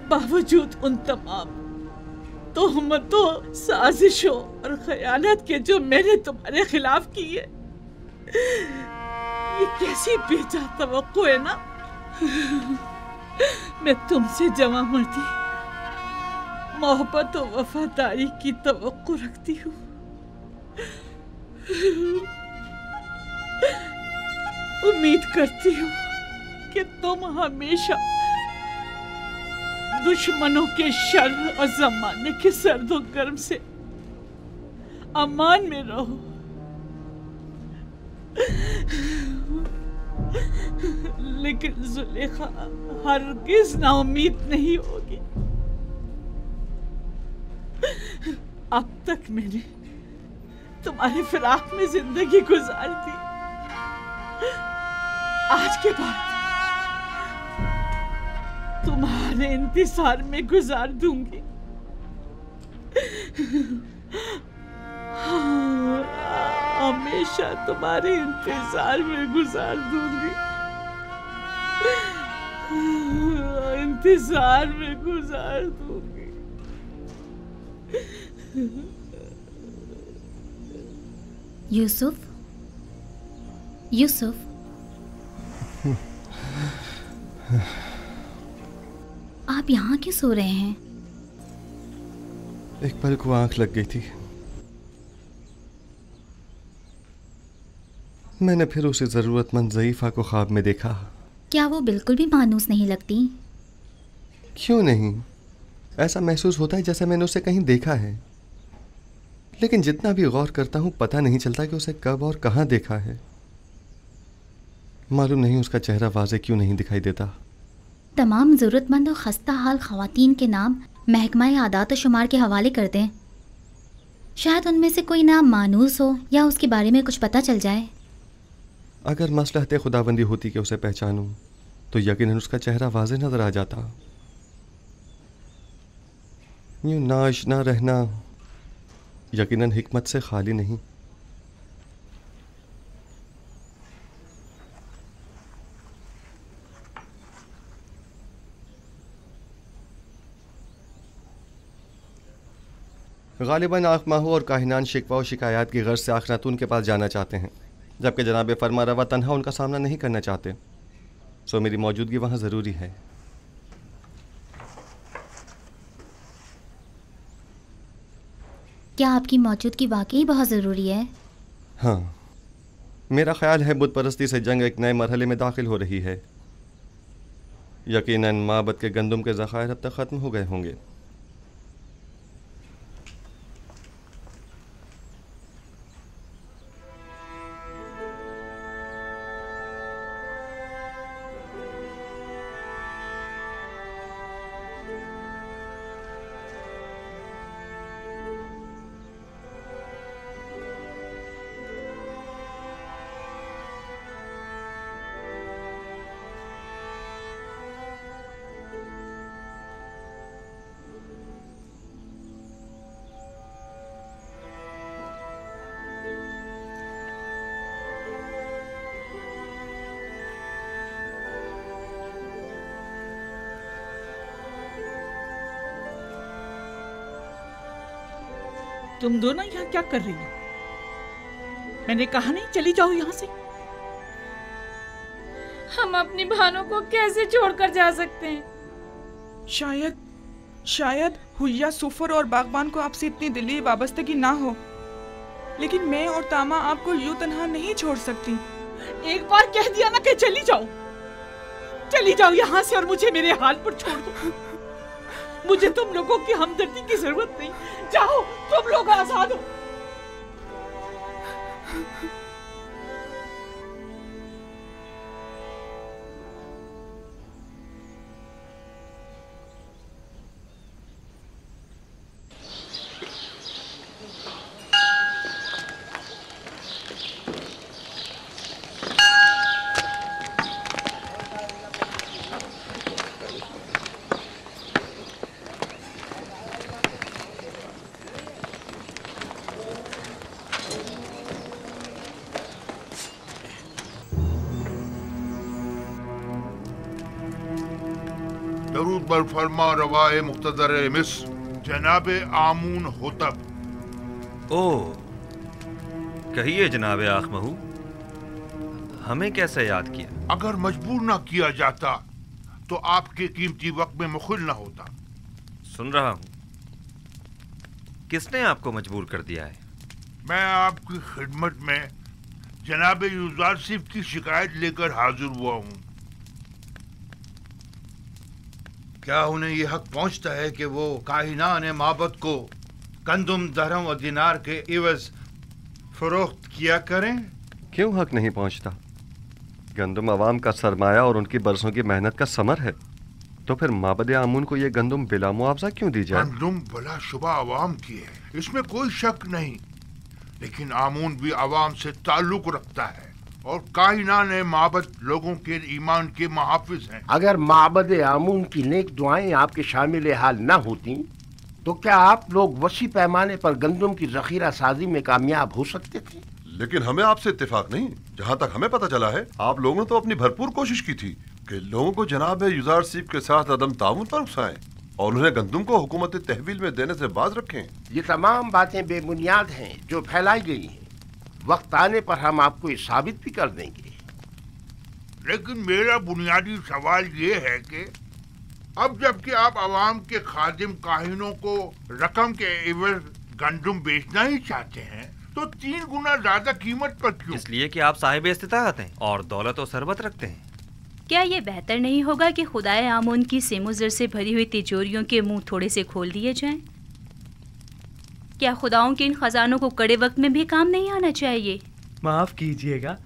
बावजूद उन तमाम तोहमतों, साजिशों और खयानत के जो मैंने तुम्हारे खिलाफ की है, ये कैसी बेजा तवक्को है ना। मैं तुमसे जमा मर्दी, मोहब्बत और वफादारी की तवक्को रखती हूँ। उम्मीद करती हूँ कि तुम हमेशा दुश्मनों के शर और जमाने के सर्दो गर्म से अमान में रहो। लेकिन जुलेखा हरगिज नाउम्मीद नहीं होगी। अब तक मैंने तुम्हारे फिराक में जिंदगी गुजार दी, आज के बाद तुम्हारे इंतजार में गुजार दूंगी। हमेशा तुम्हारे इंतजार में गुजार दूंगी, इंतजार में गुजार दूंगी। यूसुफ, यूसुफ, आप यहाँ क्यों सो रहे हैं? एक पल को आंख लग गई थी। मैंने फिर उसे जरूरतमंद ज़ईफ़ा को ख्वाब में देखा। क्या वो बिल्कुल भी मानूस नहीं लगती? क्यों नहीं, ऐसा महसूस होता है जैसे मैंने उसे कहीं देखा है, लेकिन जितना भी गौर करता हूँ पता नहीं चलता कि उसे कब और कहाँ देखा है। मालूम नहीं उसका चेहरा वाज़े क्यों नहीं दिखाई देता। तमाम ज़रूरतमंद और खस्ता हाल ख़वातीन के नाम महकमा आदात और शुमार के हवाले कर दें। शायद उनमें से कोई नाम मानूस हो या उसके बारे में कुछ पता चल जाए। अगर मसलहत खुदाबंदी होती कि उसे पहचानूं तो यकीनन उसका चेहरा वाज़े नज़र आ जाता। यूँ नाआशना रहना यकीनन हिकमत से खाली नहीं। गालिबन आखमाहू और काहिनान शिकवा और शिकायत की गर्ज से आखनातून के पास जाना चाहते हैं, जबकि जनाब फरमा रवा तन्हा उनका सामना नहीं करना चाहते। सो मेरी मौजूदगी वहाँ ज़रूरी है। क्या आपकी मौजूदगी वाकई बहुत ज़रूरी है? हाँ, मेरा ख्याल है बुत परस्ती से जंग एक नए मरहले में दाखिल हो रही है। यकीनन माबद के गंदम के ज़खायर अब तक ख़त्म हो गए होंगे। तुम दोनों यहाँ क्या कर रही हो? मैंने कहा नहीं चली जाओ यहाँ से। हम अपनी बहनों को कैसे छोड़कर जा सकते हैं? शायद हुया, सुफर और बागबान को आपसे इतनी दिली वाबस्तगी ना हो, लेकिन मैं और तामा आपको यूं तन्हा नहीं छोड़ सकती। एक बार कह दिया ना कि चली जाओ यहाँ से और मुझे मेरे हाल पर छोड़ दो। मुझे तुम लोगों की हमदर्दी की जरूरत नहीं। जाओ, तुम लोग आजाद हो। दरूद बर फरमा रवाए मुख्तदर मिस्र जनाबे आमून होतब। ओ कहिए जनाबे आखमहू, हमें कैसे याद किया? अगर मजबूर ना किया जाता तो आपके कीमती वक्त में मुखिल ना होता। सुन रहा हूं, किसने आपको मजबूर कर दिया है? मैं आपकी खिदमत में जनाबे यूजारसिफ की शिकायत लेकर हाजिर हुआ हूँ। क्या उन्हें यह हक पहुंचता है कि वो काहिनान माबद को गंदुम, दरहम और दिनार के इवज फरोख्त किया करें? क्यों हक नहीं पहुंचता? गंदुम अवाम का सरमाया और उनकी बरसों की मेहनत का समर है, तो फिर माबद आमून को ये गंदुम बिला मुआवजा क्यों दी जाए? गंदुम बला शुबा अवाम की है, इसमें कोई शक नहीं, लेकिन आमून भी अवाम से ताल्लुक रखता है और काहिनान माबद लोगों के ईमान के मुहाफिज हैं। अगर माबद आमून की नेक दुआएं आपके शामिल हाल न होती तो क्या आप लोग वसी पैमाने पर गंदुम की जखीरा साजी में कामयाब हो सकते थे? लेकिन हमें आपसे इत्तेफाक नहीं। जहाँ तक हमें पता चला है, आप लोगों ने तो अपनी भरपूर कोशिश की थी कि लोगों को जनाब यूजारसिफ के साथ अदम ताउन पर उकसाएं और उन्हें गंदुम को हुकूमत तहवील में देने से बाज रखें। ये तमाम बातें बेबुनियाद हैं जो फैलाई गई हैं। वक्त आने पर हम आपको ये साबित भी कर देंगे। लेकिन मेरा बुनियादी सवाल ये है कि अब जबकि आप अवाम के खादिम काहिनों को रकम के एवज गंदुम बेचना ही चाहते हैं, तो 3 गुना ज्यादा कीमत पर क्यों? इसलिए कि आप साहिब इस्तिताअत हैं और दौलत और सरबत रखते हैं। क्या ये बेहतर नहीं होगा कि खुदाए आमून की सेमुजर से भरी हुई तिजोरियों के मुंह थोड़े से खोल दिए जाएं? क्या खुदाओं के इन खजानों को कड़े वक्त में भी काम नहीं आना चाहिए? माफ कीजिएगा,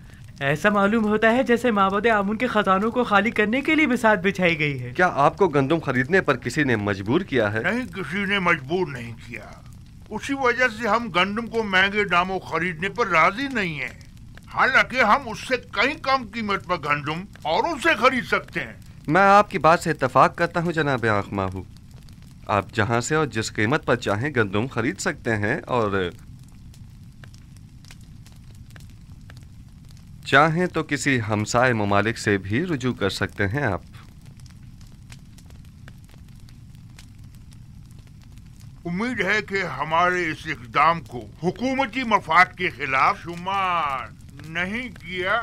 ऐसा मालूम होता है जैसे माबद आमून के खजानों को खाली करने के लिए बिसात बिछाई गई है। क्या आपको गंदुम खरीदने पर किसी ने मजबूर किया है? नहीं, किसी ने मजबूर नहीं किया। उसी वजह से हम गंदुम को महंगे दामों खरीदने पर राजी नहीं है। हालांकि हम उससे कहीं कम कीमत पर गंदुम और उनसे खरीद सकते हैं। मैं आपकी बात से इत्तेफाक करता हूँ जनाब आखमाहू। आप जहाँ से और जिस कीमत पर चाहें गंदुम खरीद सकते हैं और चाहें तो किसी हमसाए ममालिक से भी रुजू कर सकते हैं आप। उम्मीद है कि हमारे इस इक़दाम को हुकूमती मफाद के खिलाफ शुमार नहीं किया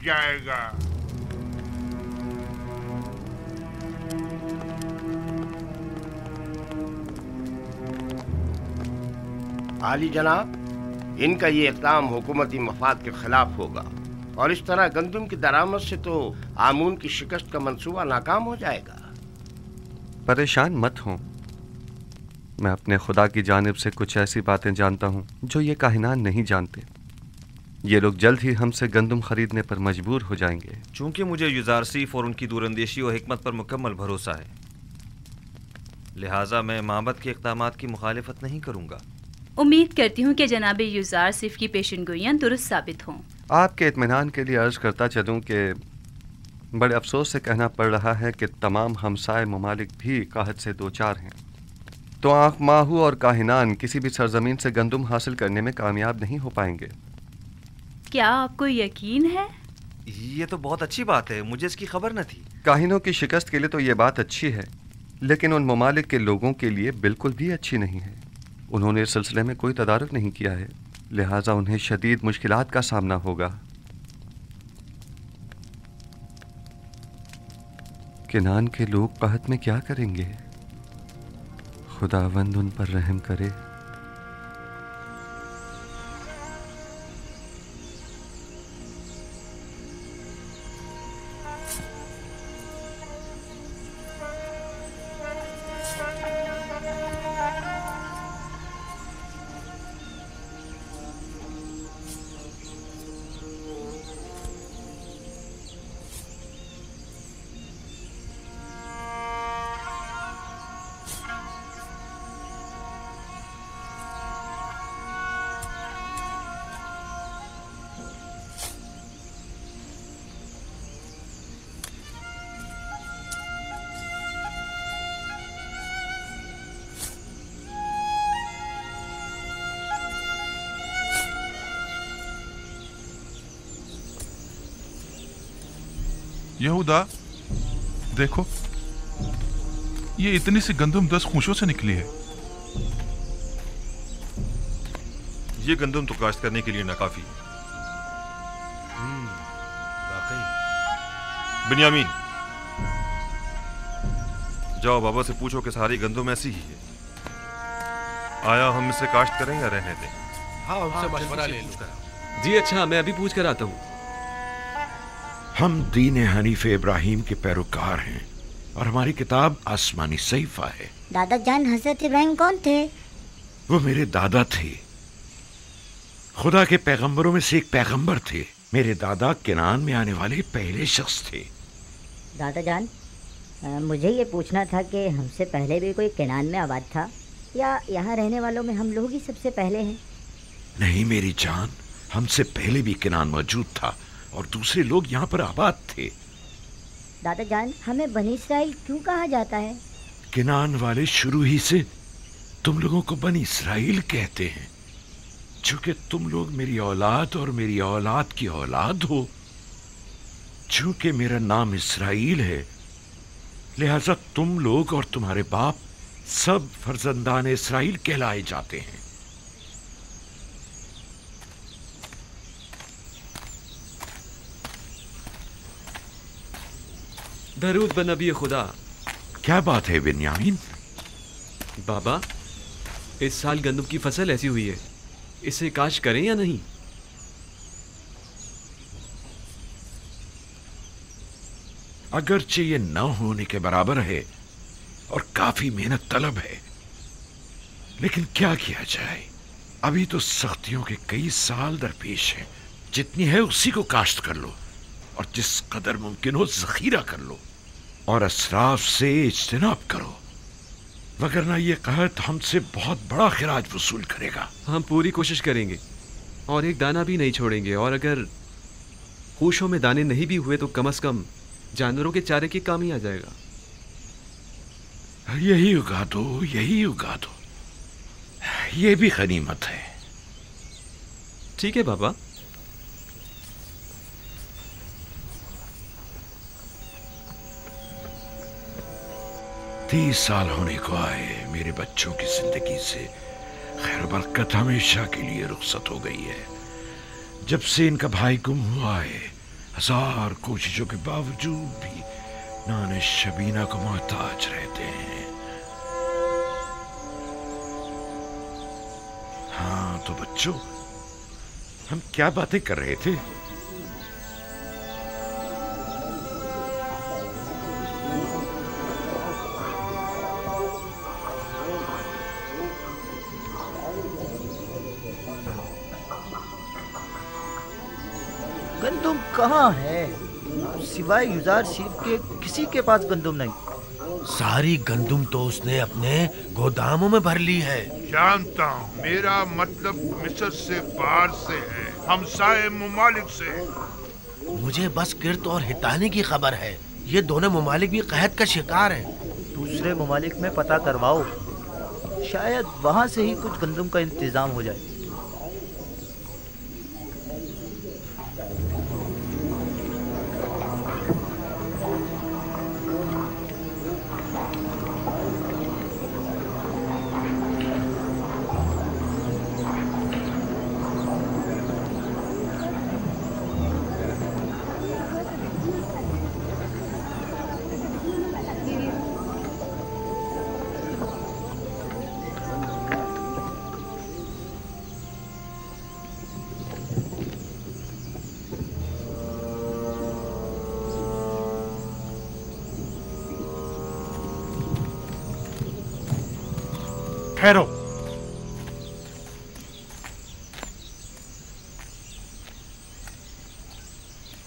जाएगा। आली जनाब, इनका ये इक़दाम हुकूमती मफाद के खिलाफ होगा और इस तरह गंदुम की दरामद से तो आमून की शिकस्त का मंसूबा नाकाम हो जाएगा। परेशान मत हों, मैं अपने खुदा की जानिब से कुछ ऐसी बातें जानता हूँ जो ये काहिनान नहीं जानते। ये लोग जल्द ही हमसे गंदुम खरीदने पर मजबूर हो जाएंगे। चूंकि मुझे यूजारसिफ और उनकी दूरंदेशी और हिकमत पर मुकम्मल भरोसा है, लिहाजा मैं माबद के इक़दामात की मुखालिफत नहीं करूँगा। उम्मीद करती हूँ कि जनाब यूजारसिफ की पेशनगोइयाँ दुरुस्त साबित हों। आपके इत्मीनान के लिए अर्ज़ करता चलूँ कि बड़े अफसोस से कहना पड़ रहा है कि तमाम हमसाए ममालिक भी काहत से दो चार हैं, तो आखमाहू और काहिनान किसी भी सरजमीन से गंदुम हासिल करने में कामयाब नहीं हो पाएंगे। क्या आपको यकीन है? ये तो बहुत अच्छी बात है, मुझे इसकी खबर न थी। काहिनों की शिकस्त के लिए तो ये बात अच्छी है, लेकिन उन ममालिक के लोगों के लिए बिल्कुल भी अच्छी नहीं है। उन्होंने इस सिलसिले में कोई तदारुक नहीं किया है, लिहाजा उन्हें शदीद मुश्किलात का सामना होगा। किनान के लोग कहत में क्या करेंगे? खुदावंद उन पर रहम करे। यहूदा, देखो ये इतनी सी गंदम 10 खूंशों से निकली है। ये गंदम तो काश्त करने के लिए नाकाफी है। बिन्यामीन, जाओ बाबा से पूछो कि सारी गंदम ऐसी ही है। आया हम इसे काश्त करें या रहने दें? हाँ, उनसे मशवरा ले लो। जी अच्छा, मैं अभी पूछ कर आता हूँ। हम दीन हनीफ इब्राहिम के पैरोकार हैं और हमारी किताब आसमानी सहीफा है। दादा जान हजरत इब्राहिम कौन थे? वो मेरे दादा थे, खुदा के पैगंबरों में से एक पैगंबर थे। मेरे दादा किनान में आने वाले पहले शख्स थे। दादा जान, मुझे ये पूछना था कि हमसे पहले भी कोई किनान में आबाद था या यहाँ रहने वालों में हम लोग ही सबसे पहले हैं? नहीं मेरी जान, हमसे पहले भी किनान मौजूद था और दूसरे लोग यहाँ पर आबाद थे। दादा जान, हमें बनी इसराइल क्यों कहा जाता है? किनान वाले शुरू ही से तुम लोगों को बनी इसराइल कहते हैं, चूंकि तुम लोग मेरी औलाद और मेरी औलाद की औलाद हो। चूंकि मेरा नाम इसराइल है, लिहाजा तुम लोग और तुम्हारे बाप सब फर्जंदान इसराइल कहलाए जाते हैं। दरूद बन नबी खुदा। क्या बात है बिन्यामीन? बाबा, इस साल गंदम की फसल ऐसी हुई है, इसे काश करें या नहीं? अगरचे ये न होने के बराबर है और काफी मेहनत तलब है, लेकिन क्या किया जाए, अभी तो सख्तियों के कई साल दरपेश हैं। जितनी है उसी को काश्त कर लो और जिस कदर मुमकिन हो जखीरा कर लो और असराफ से इज्तिनाब करो, वगरना ये कहत हमसे बहुत बड़ा खिराज वसूल करेगा। हम पूरी कोशिश करेंगे और एक दाना भी नहीं छोड़ेंगे, और अगर खूशों में दाने नहीं भी हुए तो कम से कम जानवरों के चारे के काम ही आ जाएगा। यही उगा दो, यही उगा दो, ये भी गनीमत है। ठीक है बाबा। तीस साल होने को आए मेरे बच्चों की जिंदगी से खैर बरकत हमेशा के लिए रुखसत हो गई है। जब से इनका भाई गुम हुआ है, हजार कोशिशों के बावजूद भी नाने शबीना को मोहताज रहते हैं। हाँ तो बच्चों, हम क्या बातें कर रहे थे? गंदुम कहाँ है? सिवाय युजार सीफ के किसी के पास गंदुम नहीं। सारी गंदुम तो उसने अपने गोदामों में भर ली है। जानता हूँ, मेरा मतलब मिस्र से बाहर से है, हमसाए ममालिक से। मुझे बस किर्त और हितानी की खबर है, ये दोनों ममालिक भी कहत का शिकार हैं। दूसरे ममालिक में पता करवाओ, शायद वहाँ से ही कुछ गंदुम का इंतजाम हो जाए। ठहरो।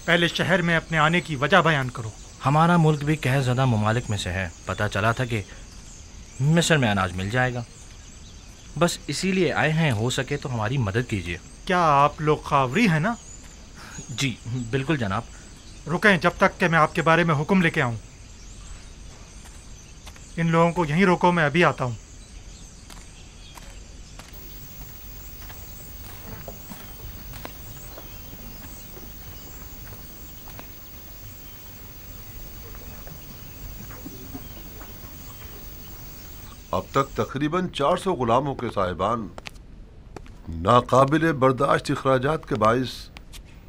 पहले शहर में अपने आने की वजह बयान करो। हमारा मुल्क भी कह ज़्यादा ममालिक में से है। पता चला था कि मिस्र में अनाज मिल जाएगा, बस इसीलिए आए हैं। हो सके तो हमारी मदद कीजिए। क्या आप लोग खावरी हैं ना? जी बिल्कुल जनाब। रुकें जब तक कि मैं आपके बारे में हुक्म लेके आऊं। इन लोगों को यहीं रोको, मैं अभी आता हूं। अब तक तकरीबन 400 गुलामों के साहिबान नाकाबिल बर्दाश्त अखराजात के बाइस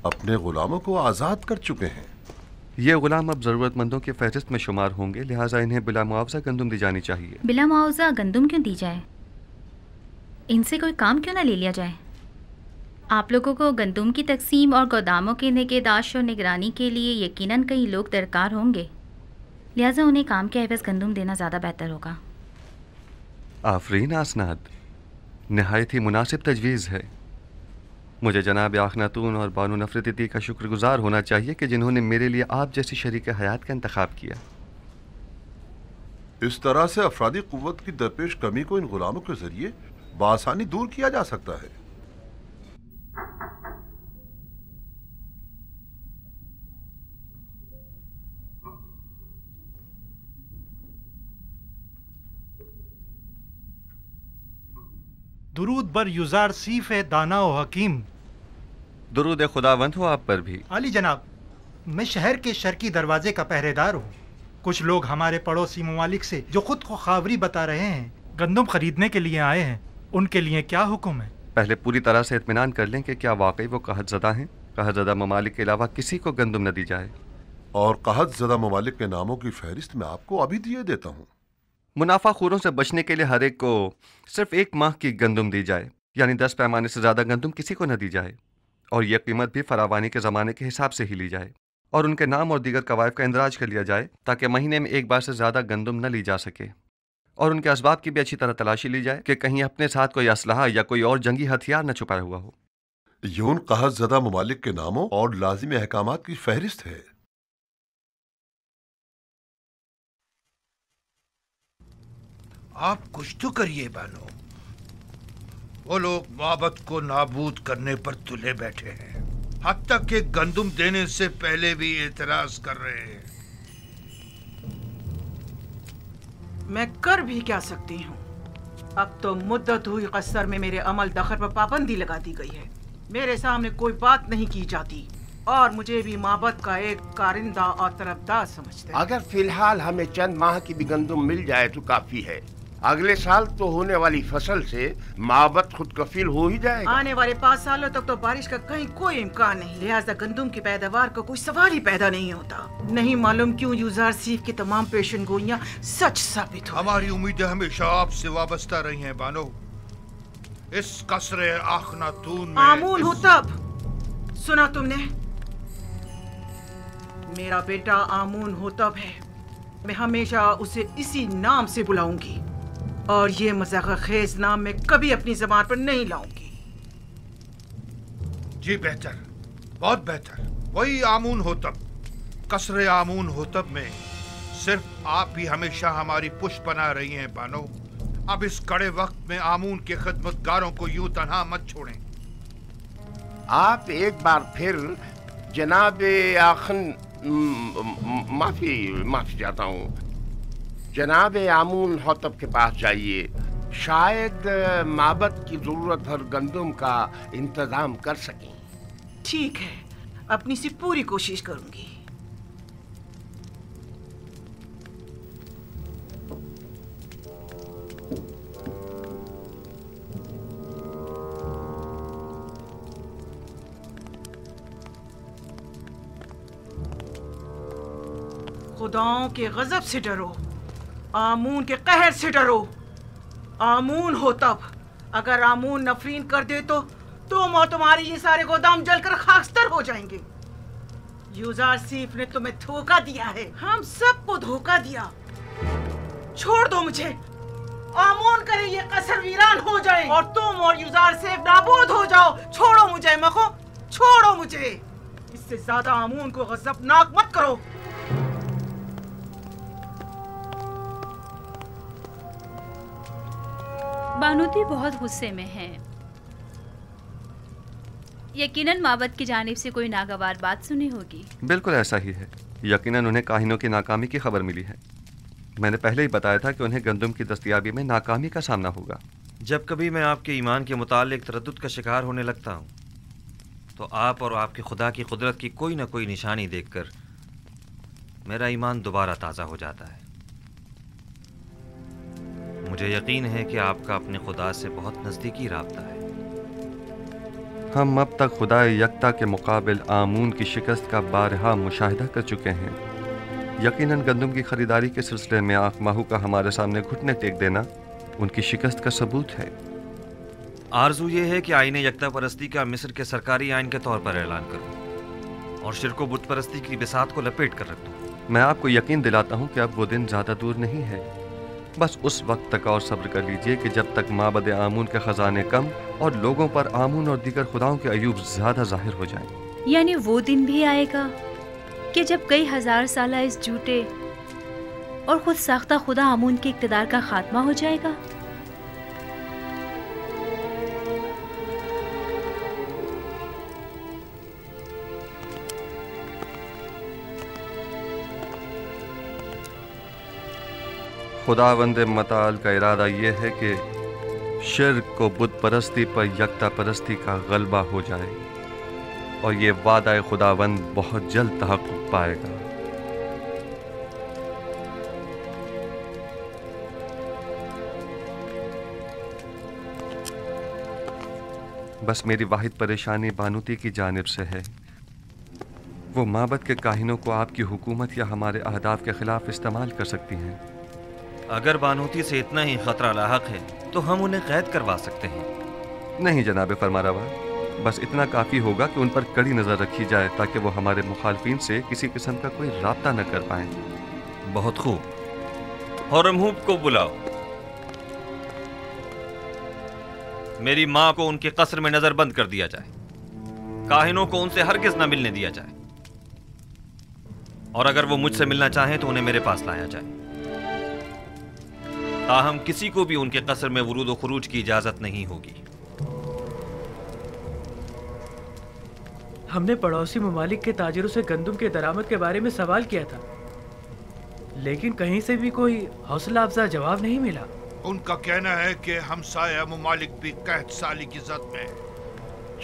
अपने गुलामों को आज़ाद कर चुके हैं। ये गुलाम अब ज़रूरतमंदों की फहरिस्त में शुमार होंगे, लिहाजा इन्हें बिला मुआवजा गंदुम दी जानी चाहिए। बिला मुआवजा गंदुम क्यों दी जाए? इनसे कोई काम क्यों ना ले लिया जाए? आप लोगों को गंदुम की तकसीम और गोदामों की निगहदाश्त और निगरानी के लिए यकीनन कई लोग दरकार होंगे, लिहाजा उन्हें काम के एवज़ गंदुम देना ज़्यादा बेहतर होगा। आफरीन आसनाद, नहायत ही मुनासिब तजवीज़ है। मुझे जनाब आखनातून और बानो नफरती का शुक्रगुजार होना चाहिए कि जिन्होंने मेरे लिए आप जैसी शरीक हयात का इंतखाब किया। इस तरह से अफरादी कुव्वत की दरपेश कमी को इन गुलामों के जरिए बआसानी दूर किया जा सकता है। दुरूद बर युजार सीफ दाना व हकीम। दुरूद खुदावंद हो आप पर भी। आली जनाब, मैं शहर के शर्की दरवाजे का पहरेदार हूँ। कुछ लोग हमारे पड़ोसी ममालिक से जो खुद को खावरी बता रहे हैं गंदम खरीदने के लिए आए हैं, उनके लिए क्या हुक्म है? पहले पूरी तरह से इत्मीनान कर लें कि क्या वाकई वो कहतज़दा हैं। कहतज़दा ममालिक के अलावा किसी को गंदम न दी जाए। और कहतज़दा ममालिक के नामों की फहरिस्त मैं आपको अभी दिए देता हूँ। मुनाफाखोरों से बचने के लिए हर एक को सिर्फ 1 माह की गंदम दी जाए, यानी 10 पैमाने से ज़्यादा गंदम किसी को न दी जाए, और यह कीमत भी फरावानी के ज़माने के हिसाब से ही ली जाए, और उनके नाम और दीगर कवायद का इंदराज कर लिया जाए ताकि महीने में 1 बार से ज़्यादा गंदम न ली जा सके, और उनके असबाब की भी अच्छी तरह तलाशी ली जाए कि कहीं अपने साथ कोई असलहा या कोई और जंगी हथियार न छुपाया हुआ हो। ये उन कहतज़दा ममालिक के नामों और लाजिमी अहकामात की फहरिस्त है। आप कुछ तो करिए बानो। वो लोग माबद को नाबूद करने पर तुले बैठे हैं, हत्ता के गंदुम देने से पहले भी एतराज कर रहे हैं। मैं कर भी क्या सकती हूँ? अब तो मुद्दत हुई कसर में मेरे अमल दखल पर पाबंदी लगा दी गई है। मेरे सामने कोई बात नहीं की जाती और मुझे भी माबद का एक कारिंदा और तरफदार समझते हैं। अगर फिलहाल हमें चंद माह की भी गंदुम मिल जाए तो काफी है। अगले साल तो होने वाली फसल से माबद खुद कफील हो ही जाएगा। आने वाले 5 सालों तक तो बारिश का कहीं कोई इम्कान नहीं, लिहाजा गंदुम की पैदावार का कोई सवाल ही पैदा नहीं होता। नहीं मालूम क्यों युजार सीफ की तमाम पेशन गोइयां सच साबित हो। हमारी उम्मीदें हमेशा आपसे वाबस्ता रही हैं बानो। इस कसरे आखनातून में आमून हो तब सुना तुमने? मेरा बेटा आमून हो तब है। मैं हमेशा उसे इसी नाम से बुलाऊंगी और ये मज़ाक़-खेज़ नाम मैं कभी अपनी ज़बान पर नहीं लाऊंगी। जी बेहतर, बहुत बेहतर। वही आमून होतब, कसरे आमून होतब में सिर्फ आप ही हमेशा हमारी पुष्ट बना रही हैं बानो। अब इस कड़े वक्त में आमून के खिदमतगारों को यूं तन्हा मत छोड़ें। आप एक बार फिर जनाब आखन माफी चाहता हूँ, जनाब आमून होतब के पास जाइए। शायद माबद की जरूरत भर गंदुम का इंतजाम कर सकें। ठीक है, अपनी सी पूरी कोशिश करूंगी। खुदाओं के गजब से डरो, आमून के कहर से डरो। आमून हो तब, अगर आमून नफरीन कर दे तो तुम और तुम्हारे ये सारे गोदाम जलकर खाकस्तर हो जाएंगे। युजार सीफ ने तुम्हें धोखा दिया है, हम सबको धोखा दिया। छोड़ दो मुझे, आमून करे ये कसर वीरान हो जाए और तुम और युजार सीफ नाबूद हो जाओ। छोड़ो मुझे मखो, छोड़ो मुझे। इससे ज्यादा आमून को गजबनाक मत करो। बानूती बहुत गुस्से में हैं। यकीनन माबद की जानिब से कोई नागवार बात सुनी होगी। बिल्कुल ऐसा ही है। यकीनन उन्हें काहिनों की नाकामी की खबर मिली है। मैंने पहले ही बताया था कि उन्हें गंदुम की दस्तयाबी में नाकामी का सामना होगा। जब कभी मैं आपके ईमान के मुतालिक तरद्दुद का शिकार होने लगता हूँ तो आप और आपके खुदा की कुदरत की कोई ना कोई निशानी देखकर मेरा ईमान दोबारा ताज़ा हो जाता है। मुझे यकीन है कि आपका अपने खुदा से बहुत नज़दीकी राब्ता है। हम अब तक खुदा यकता के मुकाबिल आमून की शिकस्त का बारहा मुशाहिदा कर चुके हैं। यकीनन गंदम की खरीदारी के सिलसिले में आँख माहू का हमारे सामने घुटने टेक देना उनकी शिकस्त का सबूत है। आरजू ये है कि आईने यकता परस्ती का मिस्र के सरकारी आइन के तौर पर ऐलान करूं और शिरको बुत परस्ती की बिसात को लपेट कर रख दूं। मैं आपको यकीन दिलाता हूँ कि अब वो दिन ज़्यादा दूर नहीं है। बस उस वक्त तक और सब्र कर लीजिए कि जब तक माबद आमून के खजाने कम और लोगों पर आमून और दीगर खुदाओं के अयूब ज़्यादा जाहिर हो जाएं। यानी वो दिन भी आएगा कि जब कई हजार साल इस झूठे और खुद साख्ता खुदा आमून के इक़्तिदार का खात्मा हो जाएगा। खुदावंद मताल का इरादा यह है कि शिर्क को बुत परस्ती पर यकता परस्ती का गलबा हो जाए और ये वादा खुदावंद बहुत जल्द तहक़्क़ुक़ पाएगा। बस मेरी वाहिद परेशानी बानूती की जानिब से है। वो माबद के काहिनों को आपकी हुकूमत या हमारे अहदाफ के खिलाफ इस्तेमाल कर सकती हैं। अगर बानूती से इतना ही खतरा लाहक है तो हम उन्हें कैद करवा सकते हैं। नहीं जनाब फरमारवा, बस इतना काफ़ी होगा कि उन पर कड़ी नज़र रखी जाए ताकि वो हमारे मुखालफिन से किसी किस्म का कोई राब्ता न कर पाएं। बहुत खूब। हरमहूब को बुलाओ। मेरी माँ को उनके कस्र में नजरबंद कर दिया जाए। काहिनों को उनसे हरगिज न मिलने दिया जाए और अगर वो मुझसे मिलना चाहें तो उन्हें मेरे पास लाया जाए। ताहम किसी को भी उनके कस्र में वरूद व खुरूज की इजाजत नहीं होगी। हमने पड़ोसी ममालिक के ताजिरों से गंदम के दरामद के बारे में सवाल किया था, लेकिन कहीं से भी कोई हौसला अफजा जवाब नहीं मिला। उनका कहना है कि हमसाया ममालिक भी कहत साली की जद में।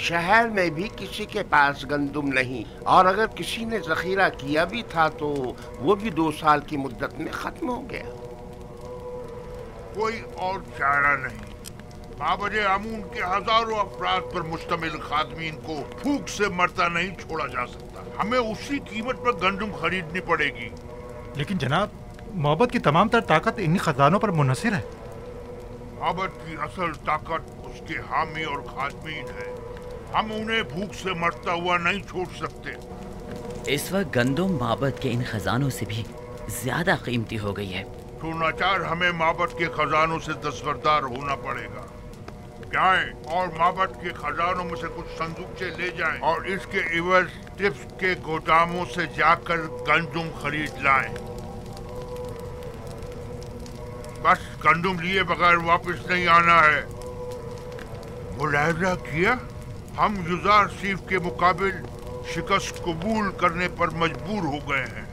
शहर में भी किसी के पास गंदम नहीं, और अगर किसी ने जखीरा किया भी था तो वो भी 2 साल की मुद्दत में खत्म हो गया। कोई और चारा नहीं। माबद आमून के हजारों अफराद पर मुश्तमिल खादमीन को भूख से मरता नहीं छोड़ा जा सकता। हमें उसी कीमत पर गंदम खरीदनी पड़ेगी। लेकिन जनाब, मोहब्बत की तमाम तर ताकत इन्हीं खजानों पर मुनहसर है। मोहब्बत की असल ताकत उसके हामी और खादमीन है। हम उन्हें भूख से मरता हुआ नहीं छोड़ सकते। इस वक्त गंदम माबद के इन खजानों से भी ज्यादा कीमती हो गई है। तो नाचार हमें माबद के खजानों से दस्तबरदार होना पड़ेगा। जाएं और माबद के खजानों में से कुछ संदूकचे ले जाएं और इसके इवज टिप्स के गोदामों से जाकर गंदम खरीद लाएं। बस गंदम लिए बगैर वापस नहीं आना है। मुलाहिजा किया, हम युजार सीफ के मुकाबिल शिकस्त कबूल करने पर मजबूर हो गए हैं,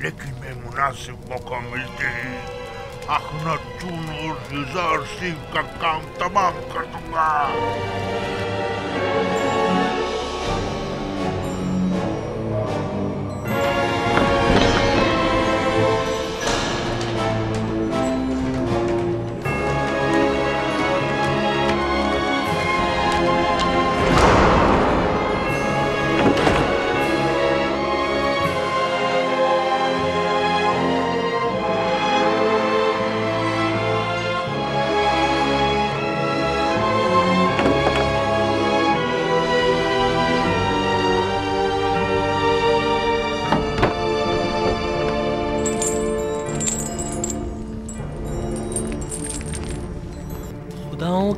लेकिन मैं मुनासिब मौका मिलते ही अखनातून और युजार सीफ का काम तमाम कर दूंगा।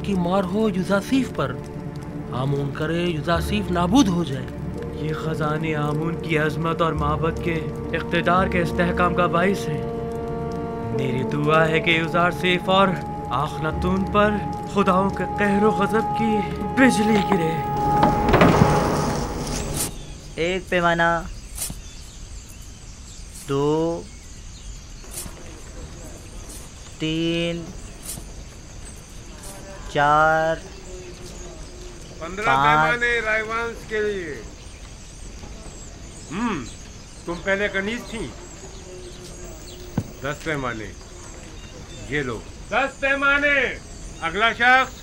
की मार हो युजासीफ पर, आमून करे युजासीफ नाबूद हो जाए। ये खजाने आमून की अजमत और माबद के इख्तिदार के इस्तेहकाम का बाइस है। मेरी दुआ है कि युजार सीफ और आखनातून पर खुदाओं के कहरो गजब की बिजली गिरे। 1 पैमाना, 2, 3, 4, 15 पैमाने रायवांस के लिए। तुम पहले कनीज थी, 10 पैमाने, ये लो 10 पैमाने। अगला शख्स।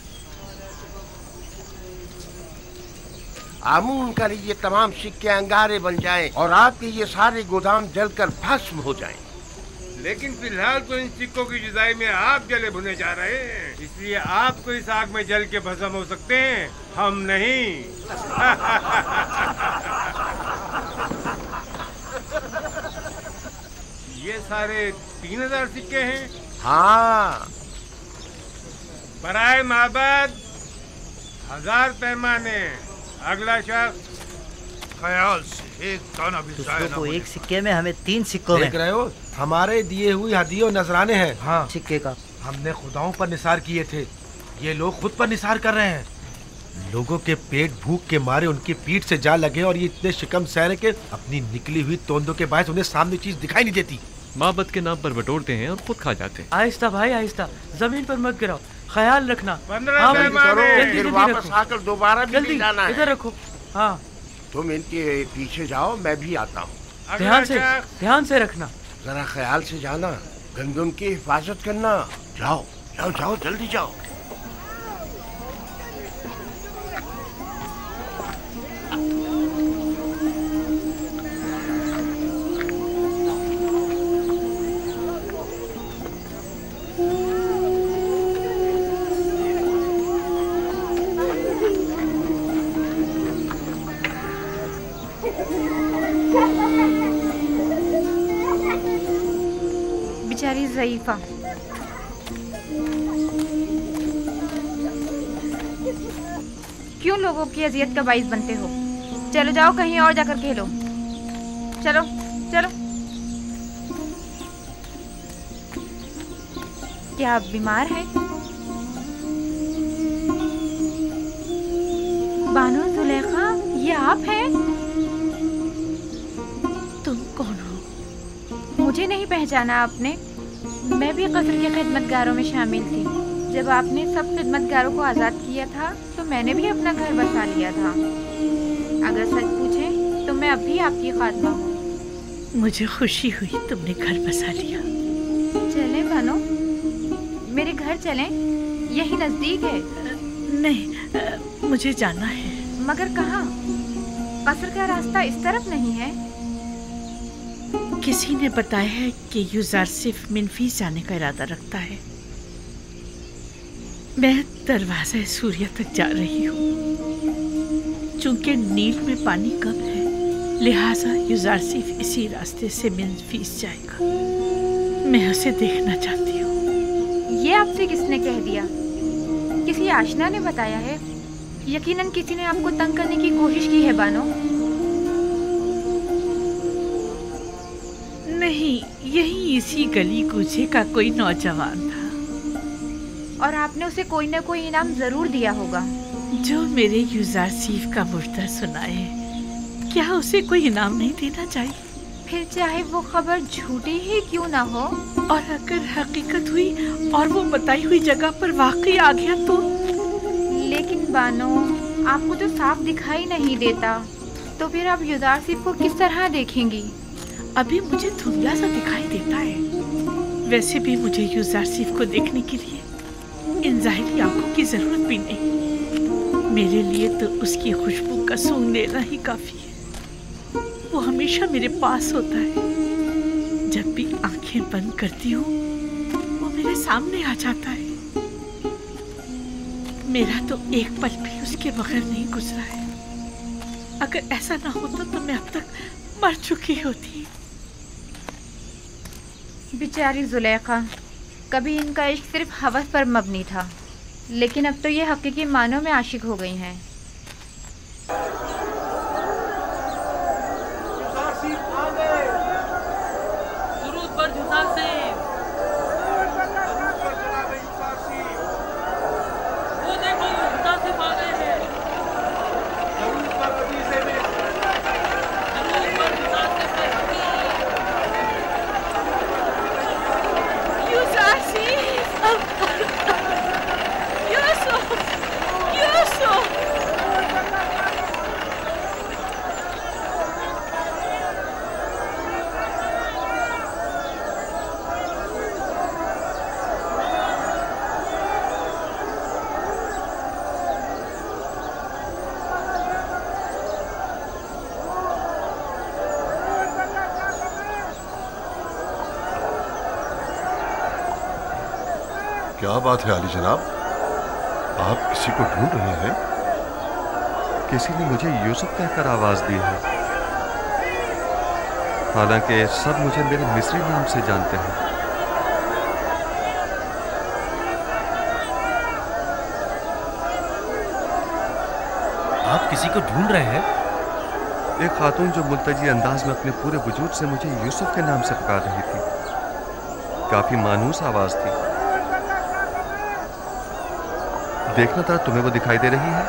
आमून का ये तमाम सिक्के अंगारे बन जाएं और आपके ये सारे गोदाम जलकर भस्म हो जाएं। लेकिन फिलहाल तो इन सिक्कों की जुदाई में आप जले भुने जा रहे हैं, इसलिए आप तो इस आग में जल के भस्म हो सकते हैं, हम नहीं। ये सारे 3000 सिक्के हैं। हाँ। बराए माबद 1000 पैमाने। अगला शख्स। ख्याल से एक दाना भी जाया दूसरों ना को होने एक सिक्के में, हमें 3 सिक्कों में। देख रहे हो, हमारे दिए हुए हदियों नजराने हैं। हाँ, सिक्के का हमने खुदाओं पर निसार किए थे, ये लोग खुद पर निसार कर रहे हैं। लोगों के पेट भूख के मारे उनकी पीठ से जा लगे और ये इतने शिकम सहरे के अपनी निकली हुई तोंदों के बायस उन्हें सामने चीज दिखाई नहीं देती। माबद के नाम पर बटोरते हैं और खुद खा जाते हैं। आहिस्ता भाई आहिस्ता, जमीन पर मत गिराओ, ख्याल रखना। 15 पैमाने। फिर वापस आकर दोबारा भी जल्दी जाना है। इधर रखो। हाँ, तुम इनके पीछे जाओ, मैं भी आता हूँ। ध्यान से रखना। जरा ख्याल से जाना, गंदम की हिफाजत करना। जाओ जाओ जाओ, जल्दी जाओ। बेचारी ज़ईफ़ा, क्यों लोगों की अजियत का बाइस बनते हो? चलो जाओ कहीं और जाकर खेलो। चलो चलो। क्या आप बीमार हैं? बानो जुलेखा, ये आप हैं? तुम कौन हो? मुझे नहीं पहचाना आपने? मैं भी कस्र के खिदमतगारों में शामिल थी। जब आपने सब खिदमतगारों को आज़ाद किया था तो मैंने भी अपना घर बसा लिया था। अगर सच पूछें तो मैं अब भी आपकी खात्मा हूँ। मुझे खुशी हुई तुमने घर बसा लिया। चलें बानो, मेरे घर चलें, यही नज़दीक है। नहीं, मुझे जाना है। मगर कहाँ? कस्र का रास्ता इस तरफ नहीं है। किसी ने बताया है कि यूज़ार सिर्फ मिनफीस जाने का इरादा रखता है। मैं दरवाज़ा सूर्य तक जा रही हूँ। चूंकि नील में पानी कम है, लिहाजा यूज़ार सिर्फ इसी रास्ते से मिनफीस जाएगा। मैं उसे देखना चाहती हूँ। ये आपसे किसने कह दिया? किसी आशना ने बताया है? यकीनन किसी ने आपको तंग करने की कोशिश की है बानो। नहीं, यही इसी गली कूचे का कोई नौजवान था। और आपने उसे कोई न कोई इनाम जरूर दिया होगा। जो मेरे यूज़ार सीफ का मुर्दा सुनाए, क्या उसे कोई इनाम नहीं देना चाहिए? फिर चाहे वो खबर झूठी ही क्यों ना हो। और अगर हकीकत हुई और वो बताई हुई जगह पर वाकई आ गया तो? लेकिन बानो, आपको तो साफ दिखाई नहीं देता, तो फिर आप यूज़ार सिफ को किस तरह देखेंगी? अभी मुझे धुंधला सा दिखाई देता है। वैसे भी मुझे यूज़ार सिफ को देखने के लिए इन ज़ाहिरी आंखों की जरूरत भी नहीं। मेरे लिए तो उसकी खुशबू का सूंघ लेना ही काफी है। वो हमेशा मेरे पास होता है। जब भी आंखें बंद करती हूँ, वो मेरे सामने आ जाता है। मेरा तो एक पल भी उसके बगैर नहीं गुजरा है। अगर ऐसा ना होता तो मैं अब तक मर चुकी होती। बेचारी जुलेखा, कभी इनका इश्क सिर्फ हवस पर मबनी था, लेकिन अब तो ये हकीकी मानों में आशिक हो गई हैं। दुरूद पर यूज़ार सिफ। वो देखो, यूज़ार सिफ आ गए हैं। दुरूद पर यूज़ार सिफ। यूज़ार सिफ! यूसुफ! यूसुफ! क्या बात है आली जनाब, आप किसी को ढूंढ रहे हैं? किसी ने मुझे यूसुफ कहकर आवाज दी है, हालांकि सब मुझे मेरे मिस्री नाम से जानते हैं। आप किसी को ढूंढ रहे हैं? एक खातून जो मुल्तजी अंदाज में अपने पूरे वजूद से मुझे यूसुफ के नाम से पुकार रही थी। काफी मानूस आवाज थी। देखना था तुम्हें वो दिखाई दे रही है?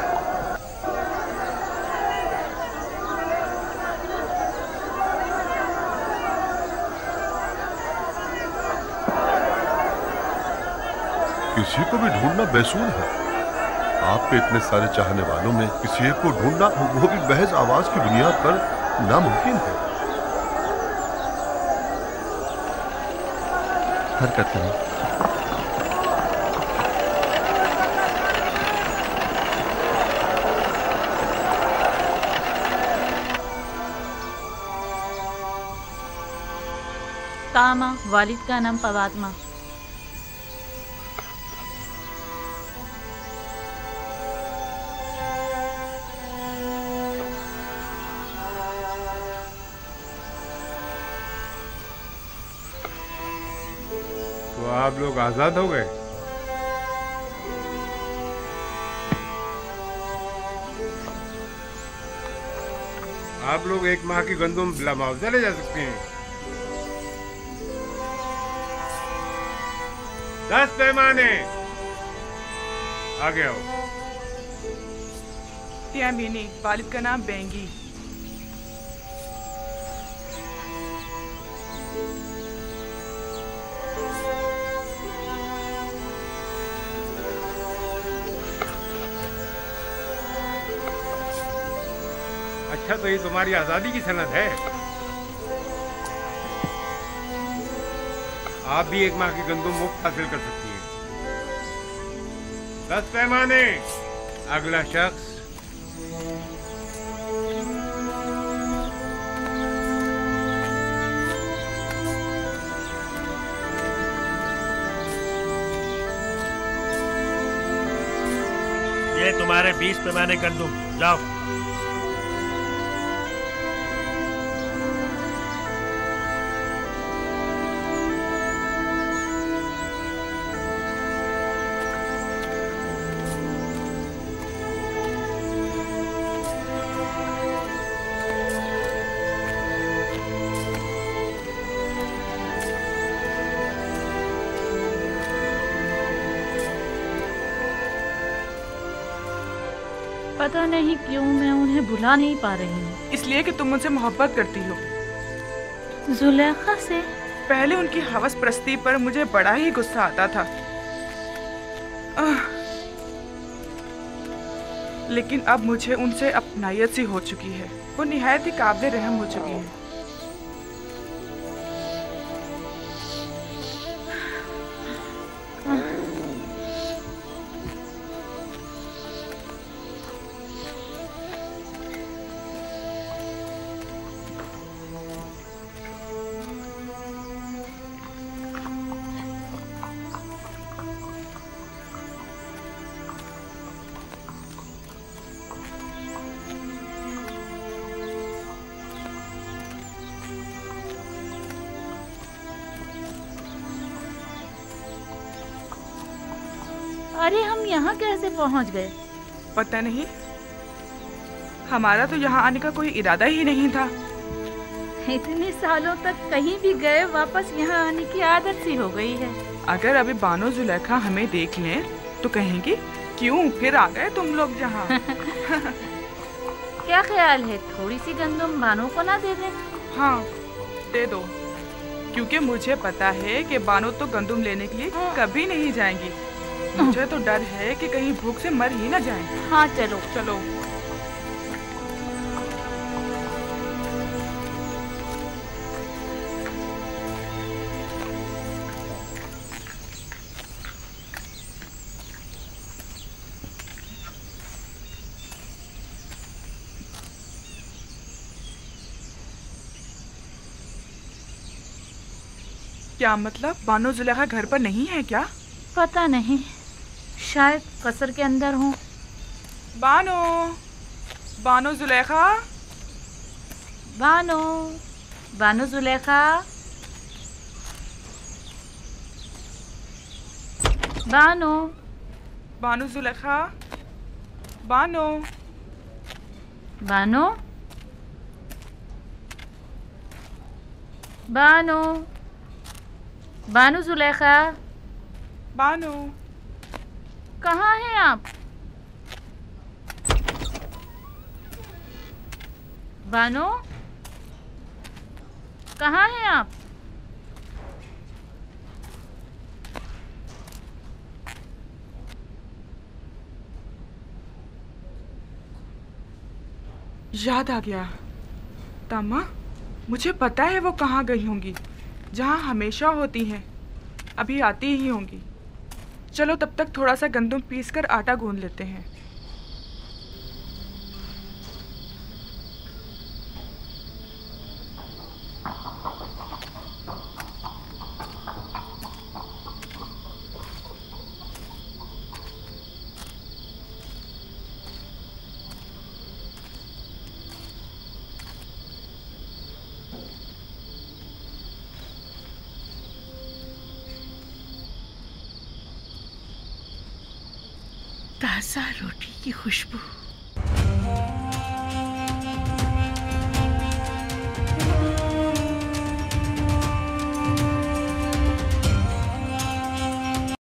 किसी को भी ढूंढना बेसूर है। आपके इतने सारे चाहने वालों में किसी एक को ढूंढना, वो भी महज आवाज की बुनियाद पर, नामुमकिन है। हरकत करें। कामा, वालिद का नाम पवात्मा। तो आप लोग आजाद हो गए? आप लोग एक माह की गंदम बिला मुआवजा ले जा सकते हैं। 10 पैमाने आगे आओ। त्यामीनी, वालिद का नाम बेंगी। अच्छा, तो ये तुम्हारी आजादी की सनद है। आप भी एक माह की गंदम मुफ्त हासिल कर सकती हैं। 10 पैमाने। अगला शख्स। ये तुम्हारे 20 पैमाने गंदम, जाओ। पता नहीं क्यों मैं उन्हें भुला नहीं पा रही हूँ। इसलिए कि तुम मुझसे मोहब्बत करती हो। जुलेखा से? पहले उनकी हवस परस्ती पर मुझे बड़ा ही गुस्सा आता था, लेकिन अब मुझे उनसे अपनायत सी हो चुकी है। वो निहायत ही काबिल रहम हो चुकी है। अरे हम यहाँ कैसे पहुँच गए? पता नहीं, हमारा तो यहाँ आने का कोई इरादा ही नहीं था। इतने सालों तक कहीं भी गए, वापस यहाँ आने की आदत सी हो गई है। अगर अभी बानो जुलेखा हमें देख लें तो कहेंगी क्यों फिर आ गए तुम लोग यहाँ। क्या ख्याल है, थोड़ी सी गंदम बानो को ना दे दें? हाँ, दे दो, क्योंकि मुझे पता है कि बानो तो गंदम लेने के लिए कभी नहीं जाएंगी। मुझे तो डर है कि कहीं भूख से मर ही ना जाएं। हाँ चलो चलो। क्या मतलब, बानो जुलेखा घर पर नहीं है क्या? पता नहीं, शायद कसर के अंदर हूँ। बानो, बानो जुलेखा, बानो, बानो जुलेखा, बानो, बानो जुलेखा, बानो, बानो, बानो, बानो जुलेखा, बानो, कहाँ हैं आप? बानो, कहाँ हैं आप? याद आ गया। तामा, मुझे पता है वो कहाँ गई होंगी। जहाँ हमेशा होती हैं, अभी आती ही होंगी। चलो तब तक थोड़ा सा गंदम पीसकर आटा गूंद लेते हैं। ताज़ा रोटी की खुशबू